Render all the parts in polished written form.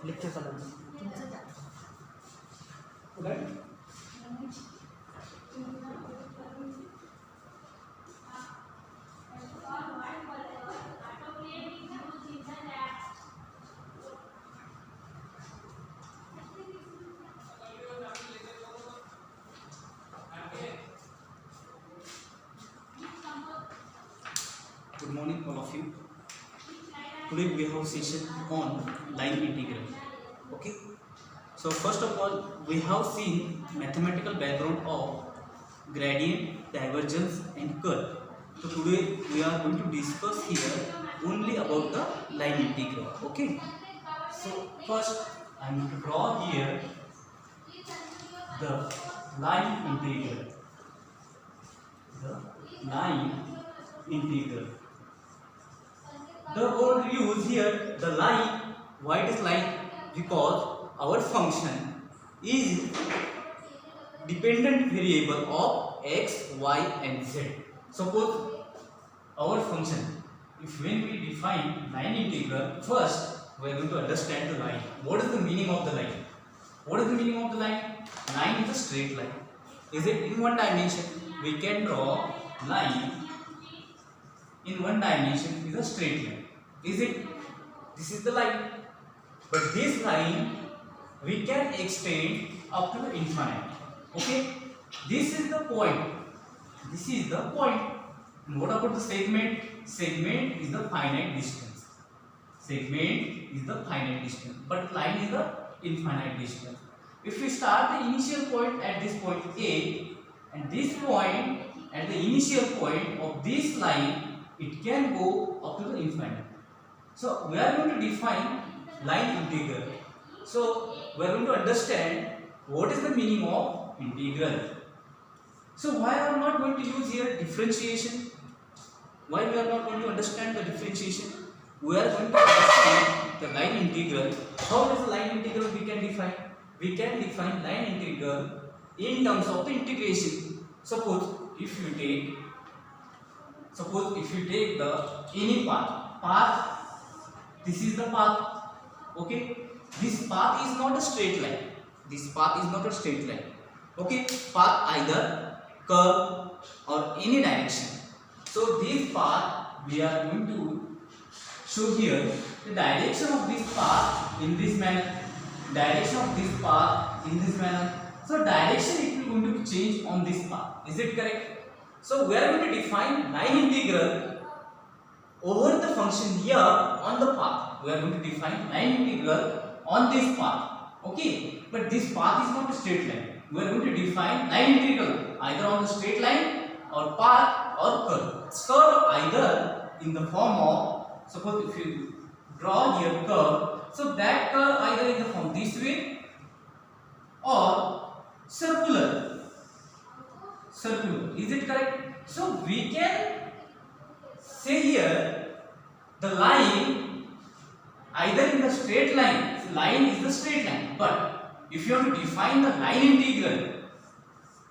Lecture चालू right? Good morning, all of you. Today we have session on line integral. Okay. So first of all, we have seen mathematical background of gradient, divergence, and curl. So today we are going to discuss here only about the line integral. Okay. So first, I am going to draw here the line integral. The line integral. The word used here, the line, why it is line? Because our function is dependent variable of x, y and z. Suppose our function, if when we define line integral, first we are going to understand the line. What is the meaning of the line? What is the meaning of the line? Line is a straight line. Is it in one dimension? We can draw line in one dimension is a straight line. Is it? This is the line. But this line we can extend up to the infinite. Okay? This is the point. This is the point. And what about the segment? Segment is the finite distance. Segment is the finite distance. But line is the infinite distance. If we start the initial point at this point A, and this point at the initial point of this line, it can go up to the infinite. So we are going to define line integral. So we are going to understand what is the meaning of integral. So why are we not going to use here differentiation? Why we are not going to understand the differentiation? We are going to understand the line integral. How is the line integral we can define? We can define line integral in terms of the integration. Suppose if you take the any path, this is the path. Okay, this path is not a straight line. This path is not a straight line. Okay, path either curve or any direction. So this path we are going to show here the direction of this path in this manner. Direction of this path in this manner. So direction it will going to change on this path. Is it correct? So we are going to define line integral over the function here on the path. We are going to define line integral on this path. Okay, but this path is not a straight line. We are going to define line integral either on the straight line or path or curve. Curve either in the form of, suppose if you draw here curve, so that curve either in the form this way or circular. Is it correct? So we can say here the line either in the straight line. So line is the straight line. But if you want to define the line integral,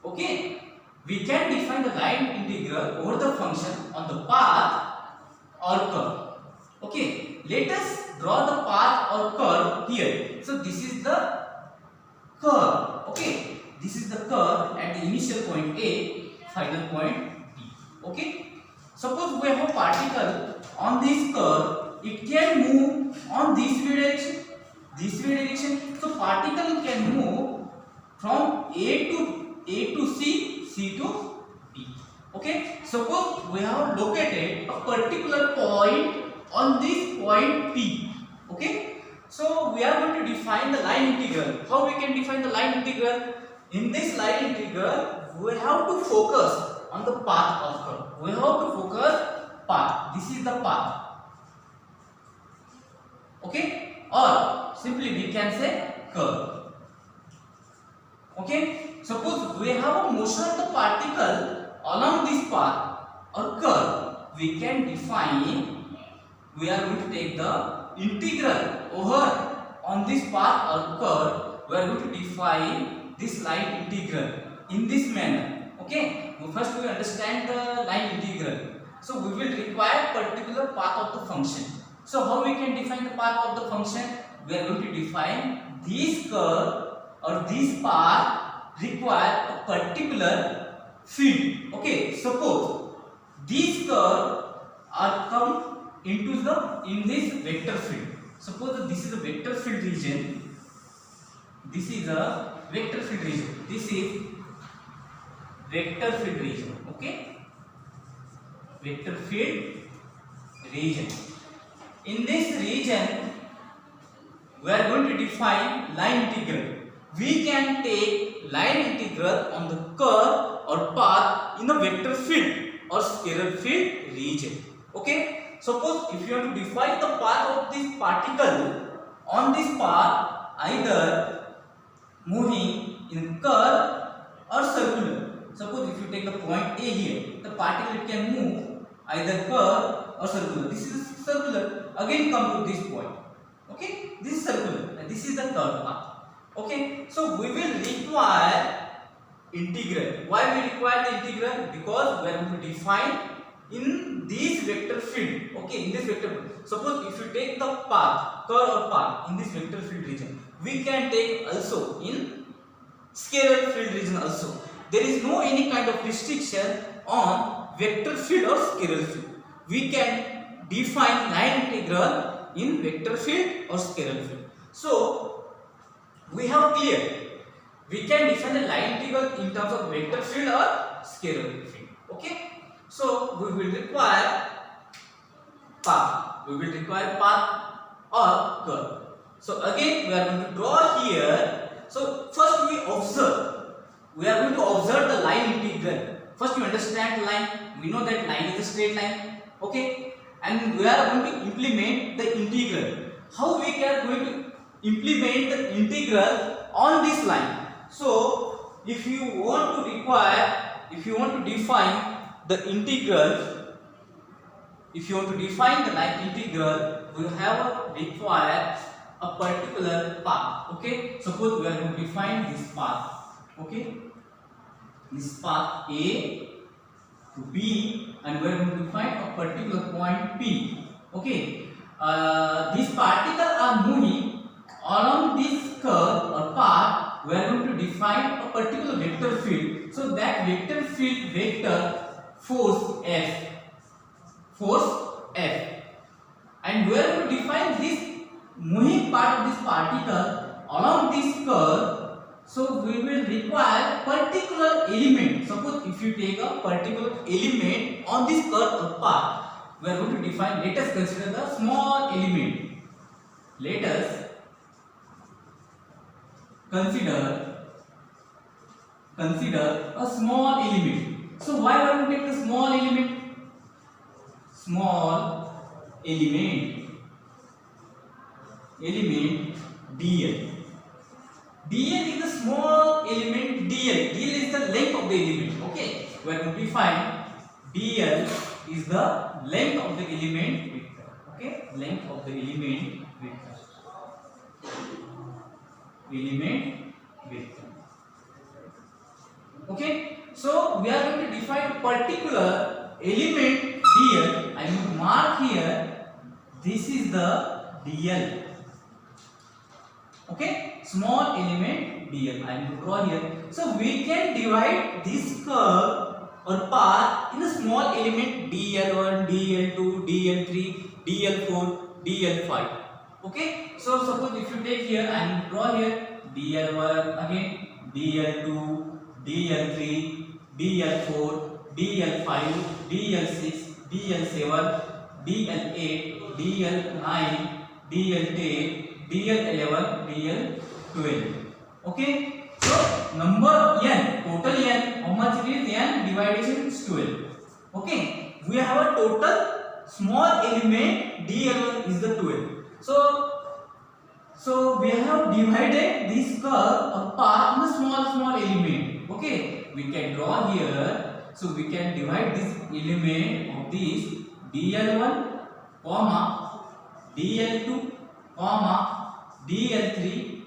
okay, we can define the line integral over the function on the path or curve. Okay, let us draw the path or curve here. So this is the curve. Okay. This is the curve at the initial point A, final point B. Okay. Suppose we have a particle on this curve, it can move on this way direction. This way direction. So particle can move from A to C, C to D. Okay. Suppose we have located a particular point on this point P. Okay. So we are going to define the line integral. How we can define the line integral? In this line integral, we have to focus on the path of curve. We have to focus path. This is the path. Okay? Or simply we can say curve. Okay? Suppose we have a motion of the particle along this path or curve. We can define, we are going to take the integral over on this path or curve. We are going to define this line integral in this manner. Okay, first we understand the line integral. So we will require particular path of the function. So how we can define the path of the function? we are going to define this curve or this path require a particular field. Okay, suppose these curve are come into in this vector field. Suppose that this is a vector field region. This is a vector field region. This is vector field region. Okay, vector field region. In this region, we are going to define line integral. We can take line integral on the curve or path in the vector field or scalar field region. Okay. Suppose if you want to define the path of this particle on this path, either moving in curve or circular. Suppose if you take the point A here, the particle it can move either curve or circular. This is circular. Again come to this point. Okay, this is circular and this is the curve path. Okay, so we will require integral. Why we require the integral? Because we are going to define in this vector field. Okay, in this vector field. Suppose if you take the path, curve or path in this vector field region, we can take also in scalar field region also. There is no any kind of restriction on vector field or scalar field. We can define line integral in vector field or scalar field. So we have clear. We can define the line integral in terms of vector field or scalar field. Okay. So we will require path. We will require path or curve. So again we are going to draw here. So first we observe. We are going to observe the line integral. First we understand the line. We know that line is a straight line. Okay. And we are going to implement the integral. How we are going to implement the integral on this line? So if you want to define the integral, if you want to define the line integral, we have require a particular path. Okay, suppose we are going to define this path. Okay, this path A to B, and we are going to define a particular point P. Okay, these particles are moving along this curve or path. We are going to define a particular vector field. So that vector field vector force F, and we are going to define this moving part of this particle along this curve. So we will require particular element. Suppose if you take a particular element on this curve or path, we are going to define. Let us consider the small element. Let us consider a small element. So why we are going to take the small element? Small element dl. dl is the small element dl. dl is the length of the element. Okay, we are going to define dl is the length of the element vector. Okay, length of the element vector. Okay, so we are going to define a particular element dl. I will mark here. This is the dl. Okay, small element dl. I will draw here. So we can divide this curve or path in a small element dl1, dl2, dl3, dl4, dl5. Okay, so suppose if you take here, I will draw here dl1 again, dl2, dl3, dl4, dl5, dl6, dl7, dl8, dl9, dl10, dl11, dl12. Okay, so number n, total n, how much it is? N divided is 12. Okay, we have a total small element dl1 is the 12. So we have divided this curve or path in a small element. Okay, we can draw here. So we can divide this element of this dl1, dl2, dl3,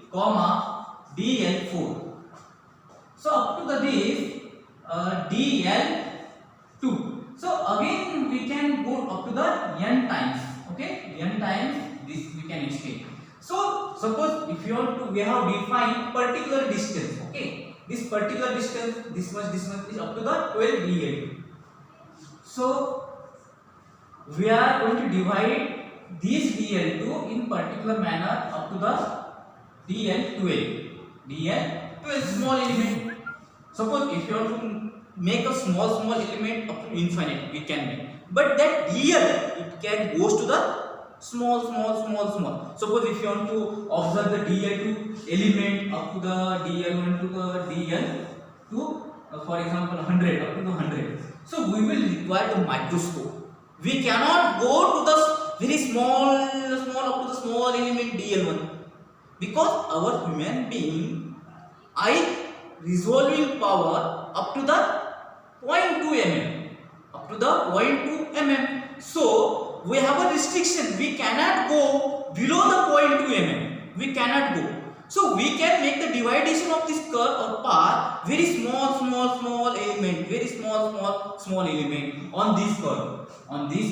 dl4. So up to this dl2. So again we can go up to the n times. Okay, n times this we can extend. So suppose if you want to, we have defined particular distance. Okay, this particular distance, this much is up to the 12 dl. So we are going to divide this dl2 in particular manner up to the dl12. dl12 small element. Suppose if you want to make a small element up to infinite, we can make. But that dl, it can goes to the small. Suppose if you want to observe the dl2 element up to the dl1 to the dl2, for example 100 up to the 100. So we will require the microscope. We cannot go to the very small up to the small element dl1, because our human being eye resolving power up to the 0.2 mm, up to the 0.2 mm. So we have a restriction. We cannot go below the 0.2 mm. We cannot go. So we can make the dividation of this curve or path very small element, very small element on this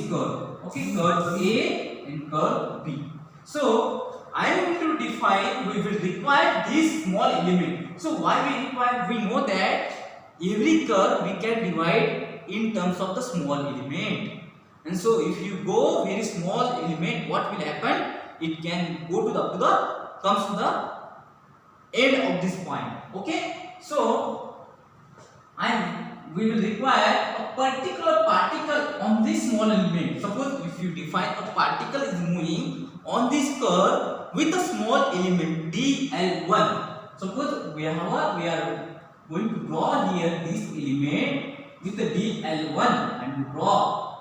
curve. Okay, curve A and curve B. So I am going to define. We will require this small element. So why we require? We know that every curve we can divide in terms of the small element. And so if you go very small element, what will happen? It can go to the comes to the end of this point. Okay, so we will require a particular particle on this small element. Suppose if you define a particle is moving on this curve with a small element dl1. Suppose we are going to draw here this element with the dl1 and draw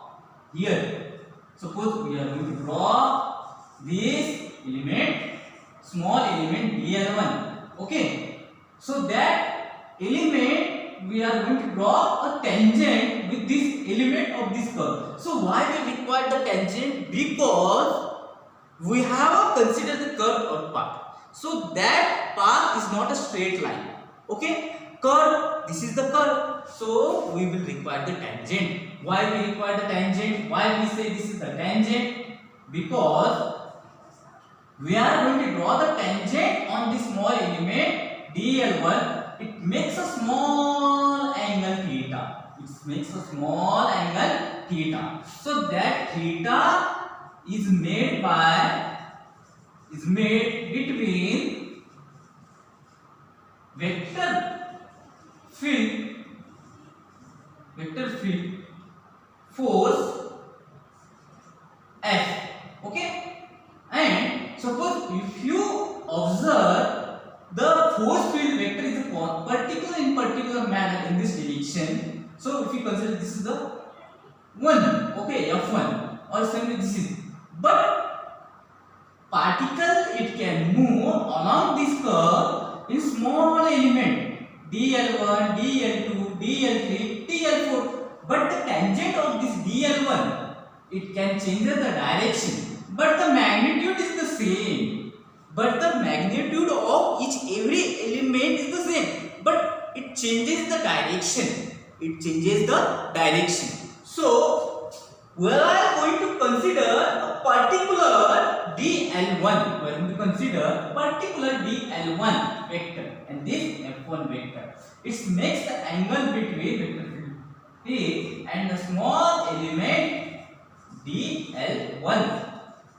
here. Suppose we are going to draw this element, small element dl1. Okay, so that element we are going to draw a tangent with this element of this curve. So why we require the tangent? Because we have to consider the curve or path. So that path is not a straight line. Okay, curve, this is the curve. So we will require the tangent. Why we require the tangent? Why we say this is the tangent? Because we are going to draw the tangent on this small element dl1. It makes a small angle theta. It makes a small angle theta. So that theta is made between vector field force F. Okay, and suppose if you observe the force field vector is a particular manner in this direction. So if you consider this is the 1, okay, F1, or simply this is, but particle it can move along this curve in small element dl1, dl2, dl3, dl4. But the tangent of this dl1, it can change the direction, but the magnitude is the same. But the magnitude of every element is the same, but it changes the direction. So we are going to consider a particular dl1. We are going to consider particular dl1 vector and this f1 vector. It makes the angle between vector field P and the small element dl1.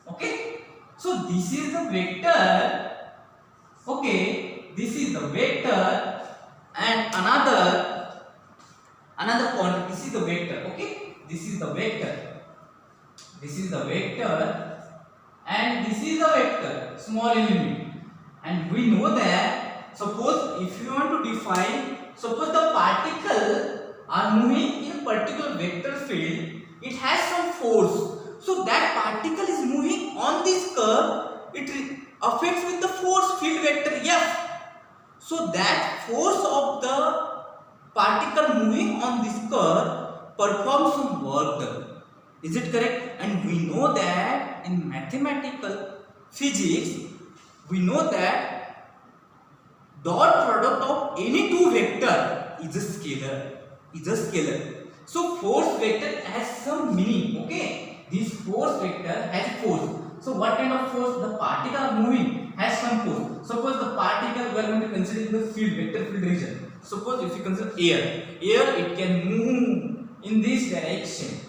Okay. So this is the vector. Okay, this is the vector, and another point. This is the vector. Okay, this is the vector. And this is the vector, small element. And we know that suppose if you want to define, suppose the particle are moving in a particular vector field, it has some force. So that particle is moving on this curve, it affects with the force field vector F. So that force of the particle moving on this curve performs some work done. Is it correct? And we know that in mathematical physics, we know that dot product of any two vector is a scalar. So force vector has some meaning. Okay, this force vector has force. So what kind of force? The particle are moving has some force. Suppose the particle we are going to consider the field, vector field region. Suppose if you consider air it can move in this direction.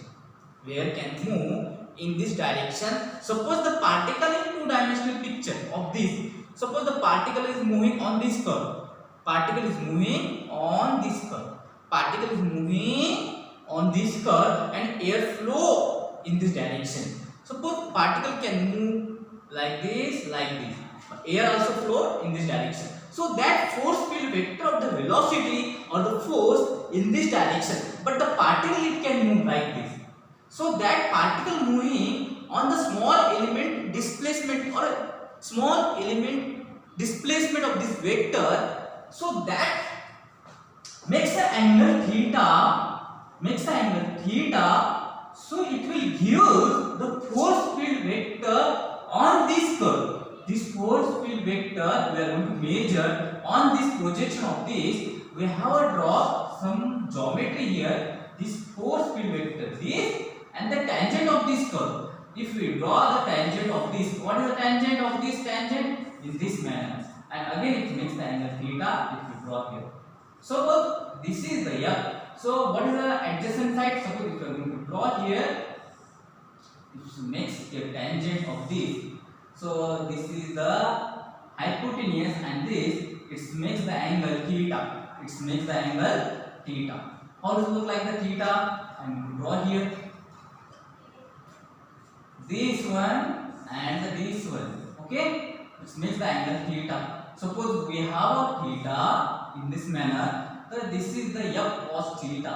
Air can move in this direction. Suppose the particle in two-dimensional picture of this. Suppose the particle is moving on this curve. Particle is moving on this curve. Particle is moving on this curve and air flow in this direction. Suppose particle can move like this, air also flow in this direction. So that force field vector of the velocity or the force in this direction, but the particle it can move like this. So that particle moving on the small element displacement or small element displacement of this vector, so that makes the angle theta, so it will give the force field vector on this curve. This force field vector we are going to measure on this projection of this. We have a draw some geometry here. This force field vector, this and the tangent of this curve. If we draw the tangent of this, what is the tangent of this tangent? In this manner. And again it makes the angle theta if we draw here. So this is the F. So what is the adjacent side? Suppose if we are going to draw here, it makes a tangent of this. So this is the hypotenuse and this it makes the angle theta. It makes the angle theta. How does it look like the theta? I am going to draw here. This one and this one. Okay? It makes the angle theta. Suppose we have a theta in this manner. So this is the F cos theta.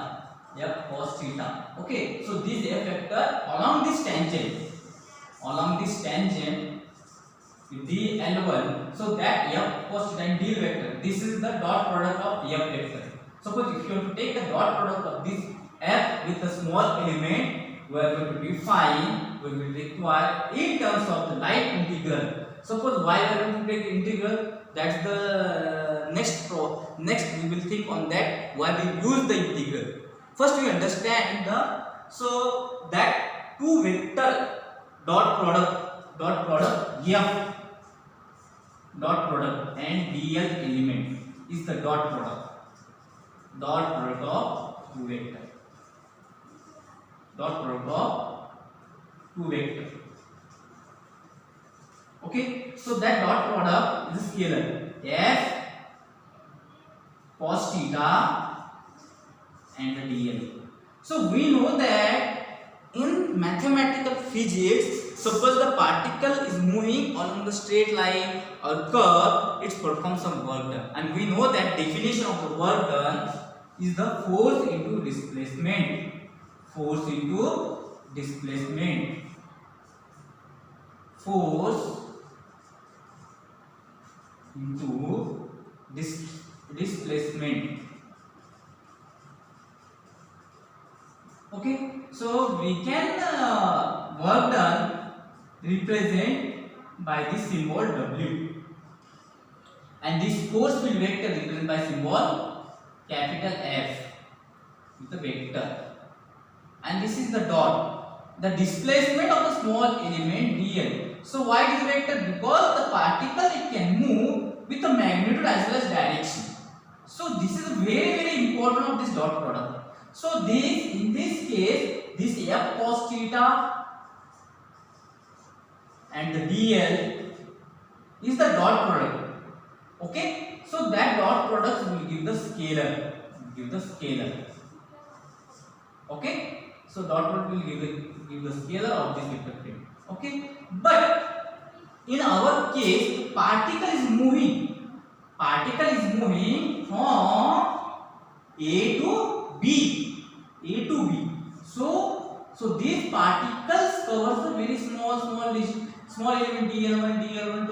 F cos theta. Okay? So this F vector along this tangent. DL1. So that F cos theta and DL vector. This is the dot product of F vector. Suppose if you want to take the dot product of this F with a small element, we are going to define, we will require in terms of the line integral. Suppose why we are going to take the integral, that's the next we will think on that, why we use the integral. First we understand so that two vector dot product F dot product and dl element is the dot product of two vector. Dot product of two vector. Okay, so that dot product is a scalar f cos theta and the dl. So we know that in mathematical physics, suppose the particle is moving along the straight line or curve, it performs some work done, and we know that definition of the work done is the force into displacement. Force into displacement. Force into displacement. Okay, so we can work done represent by this symbol W, and this force field vector represented by symbol capital F with the vector, and this is the dot, the displacement of the small element dl. So why it is vector? Because the particle it can move with the magnitude as well as direction. So this is very important of this dot product. So this, in this case, this f cos theta and the dl is the dot product. Okay, so that dot product will give the scalar. Okay, so dot product will give the scalar of this vector field. Okay, but in our case, particle is moving from A to B. So these particles covers a very small element dl1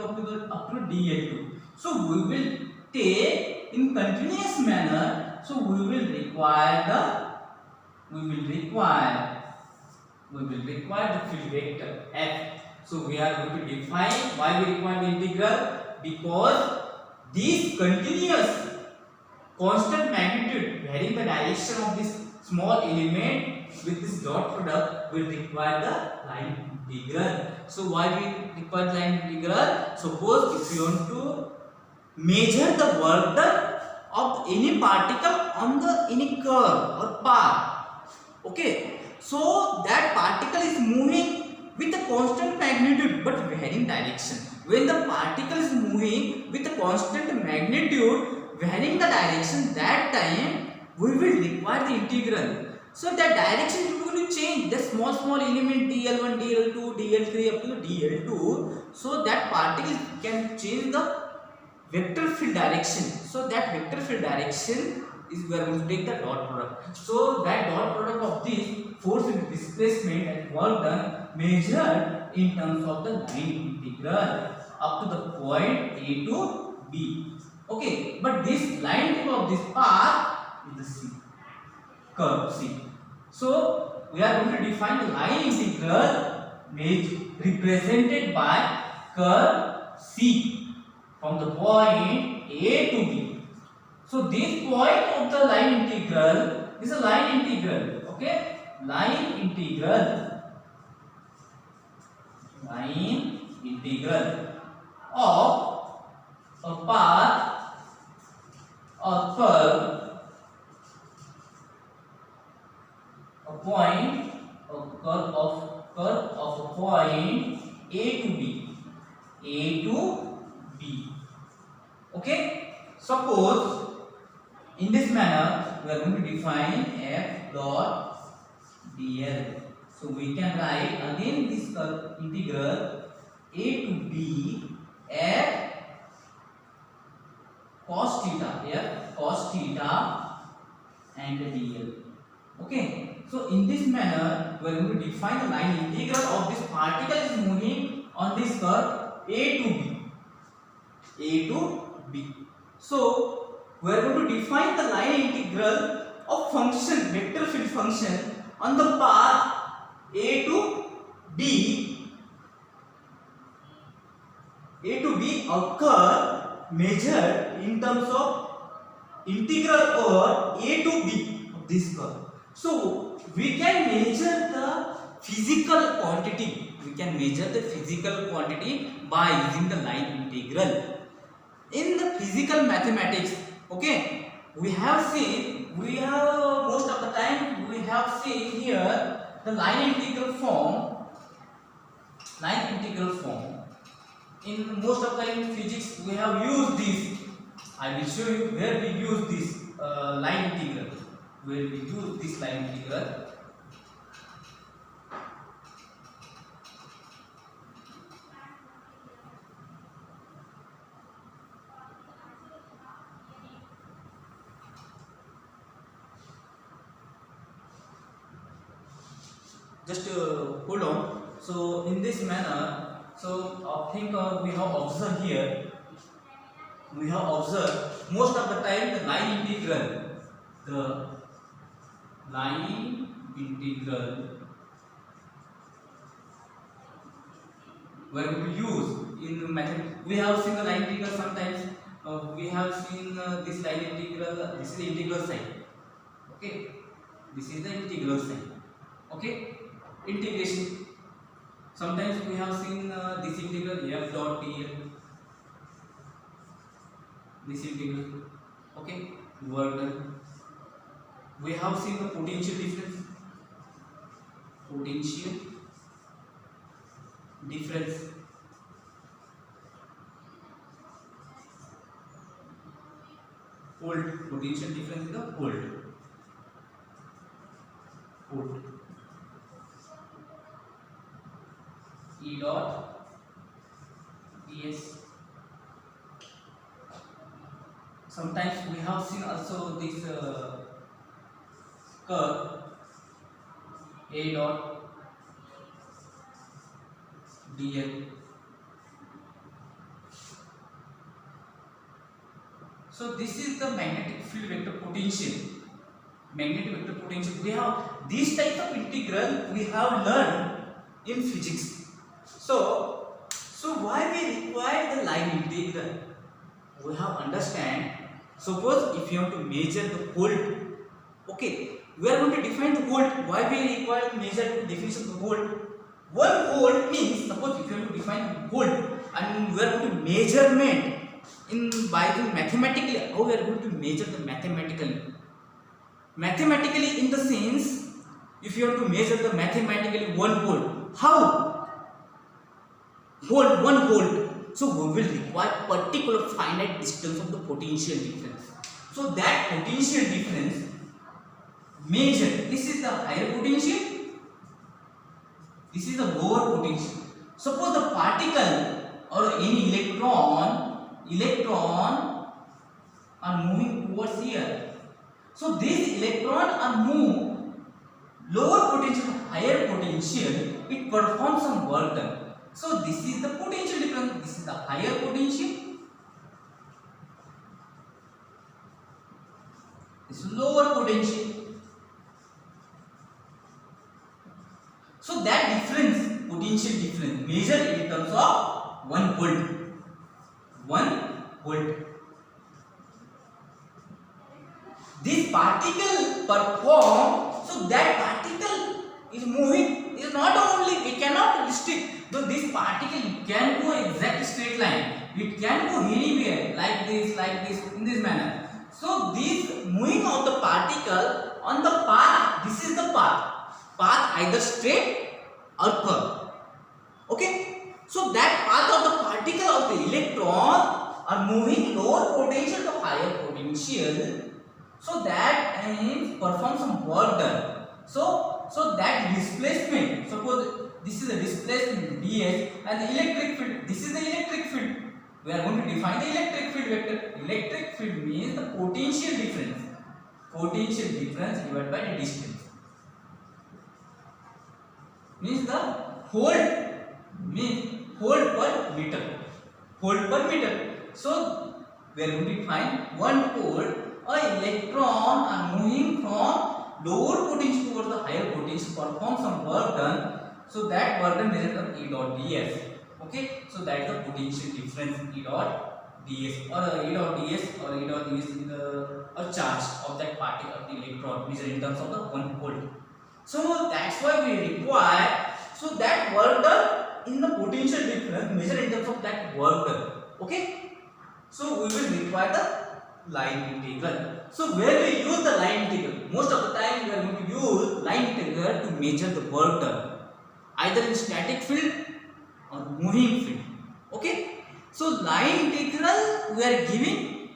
up to dl2. So we will take in continuous manner. So we will require the field vector f. So we are going to define why we require the integral, because this continuous constant magnitude varying the direction of this small element with this dot product will require the line integral. So why we require line integral? Suppose if you want to measure the work done of any particle on the any curve or path. Okay, so that particle is moving with a constant magnitude but varying direction. When the particle is moving with a constant magnitude varying the direction, that time we will require the integral. So that direction is going to change. The small element dl1, dl2, dl3 up to dl2. So that particle can change the vector field direction. So that vector field direction is we are going to take the dot product. So that dot product of this force and displacement and work done measured in terms of the line integral up to the point A to B. Okay, but this line of this path is the C, curve C. So we are going to define the line integral represented by curve C from the point A to B. So this point of the line integral is a line integral. Okay, line integral of a path or curve, a point, a curve of a point A to B, A to B. Okay, suppose in this manner we are going to define f dot dl. So we can write again this curve integral A to B f cos theta and dl. Okay, so in this manner we are going to define the line integral of this particle is moving on this curve A to B. So we are going to define the line integral of function, vector field function on the path A to B occur measured in terms of integral over A to B of this curve. So we can measure the physical quantity. We can measure the physical quantity by using the line integral. In the physical mathematics, okay, we have most of the time we have seen here the line integral form. In most of the time in physics we have used this. I will show you where we use this line integral. Just hold on. So in this manner, so I think we have observed here. We have observed most of the time the line integral. We are going to use in mathematics. We have seen the line integral sometimes. We have seen this line integral. This is the integral sign. Okay, this is the integral sign. Okay, integration. Sometimes we have seen this integral f dot dl. This integral. Okay, work done. We have seen the potential difference. Potential difference is the volt. E dot ds. Sometimes we have seen also this curve A dot dl. So this is the magnetic field vector potential. We have this type of integral we have learned in physics. So why we require the line integral? We have understand. Suppose if you want to measure the volt, okay, we are going to define the volt. Why we require to measure the definition of the volt? One volt means, suppose if you have to define volt and we are going to measurement in by the mathematically, how we are going to measure the mathematically. Mathematically in the sense, if you have to measure the mathematically 1 volt, how? Volt, 1 volt. So we will require particular finite distance of the potential difference. So that potential difference measured, this is the higher potential, this is the lower potential. Suppose the particle or any electron are moving towards here. So these electrons are moved lower potential to higher potential, it performs some work done. So this is the potential difference, this is the higher potential, this is lower potential. So that difference, potential difference, measured in terms of 1 volt. 1 volt. This particle perform, so that particle is moving, is not only, we cannot restrict, though this particle can go exact straight line, it can go anywhere, like this, in this manner. So this moving of the particle on the path, this is the path either straight or curve. Okay, so that path of the particle of the electron are moving lower potential to higher potential. So that means perform some work done. So that displacement, suppose this is the displacement ds and the electric field, this is the electric field. We are going to define the electric field vector. Electric field means the potential difference. Potential difference divided by the distance. Means the volt, means volt per meter. Volt per meter. So we are going to define 1 volt. An electron are moving from lower potential towards the higher potential, perform some work done. So that work done measured on E dot ds. Okay, so that is the potential difference E dot ds, or E dot ds, or E dot ds is a charge of that particle of the electron measured in terms of the 1 volt. So that's why we require, so that work done in the potential difference measured in terms of that work done. Okay, so we will require the line integral. So where we use the line integral, most of the time we are going to use line integral to measure the work done, either in static field or moving field. Okay, so line integral we are giving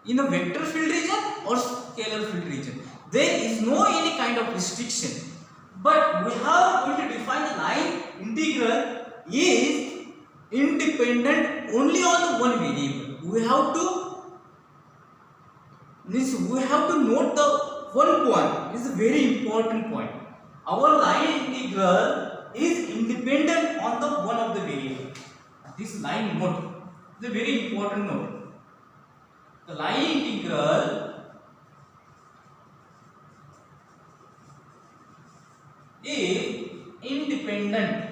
in a vector field region or scalar field region. There is no any kind of restriction, but we have going to define the line integral is independent only on the one variable. We have to note the one point, is a very important point. Our line integral is independent on the one of the variable. This line note is a very important note. The line integral is independent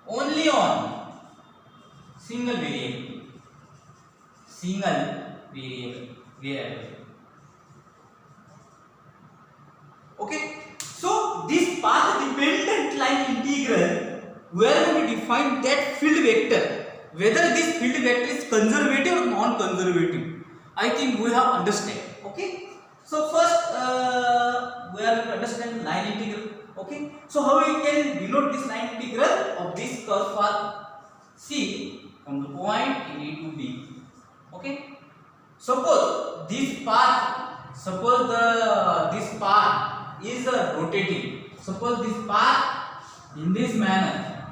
only on single variable. Okay, so this path dependent line integral, we are going to define that field vector, whether this field vector is conservative or non-conservative. I think we have understand. Okay, so first we are going to understand line integral. Okay, so how we can denote this line integral of this curve path C from the point A to B. Okay, suppose this path, this path is rotating. Suppose this path in this manner,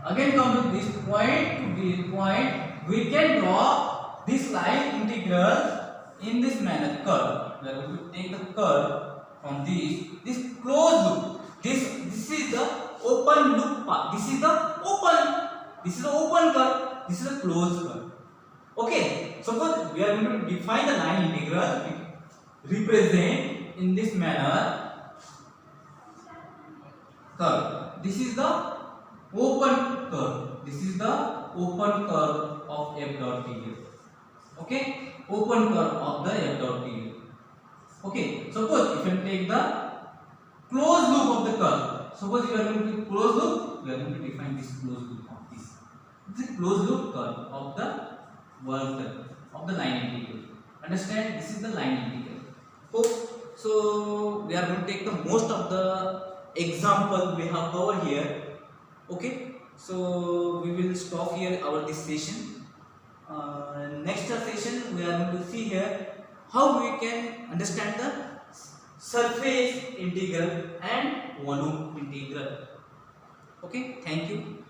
again come to this point to this point, we can draw this line integral in this manner, curve. We are going to take the curve from this closed loop. This is the open loop path. This is the open curve. This is a closed curve. Okay, suppose we are going to define the line integral, represent in this manner curve. This is the open curve. This is the open curve of f dot dl. Okay, open curve of the f dot dl. Okay, suppose if you take the closed loop of the curve. Suppose you are going to close loop, we are going to define this closed loop of this. This is closed loop curve of the world curve of the line integral. Understand? This is the line integral. Hope so. We are going to take the most of the example we have covered here. Okay. So we will stop here our this session. Next session we are going to see here how we can understand the surface integral and volume integral. Okay. Thank you.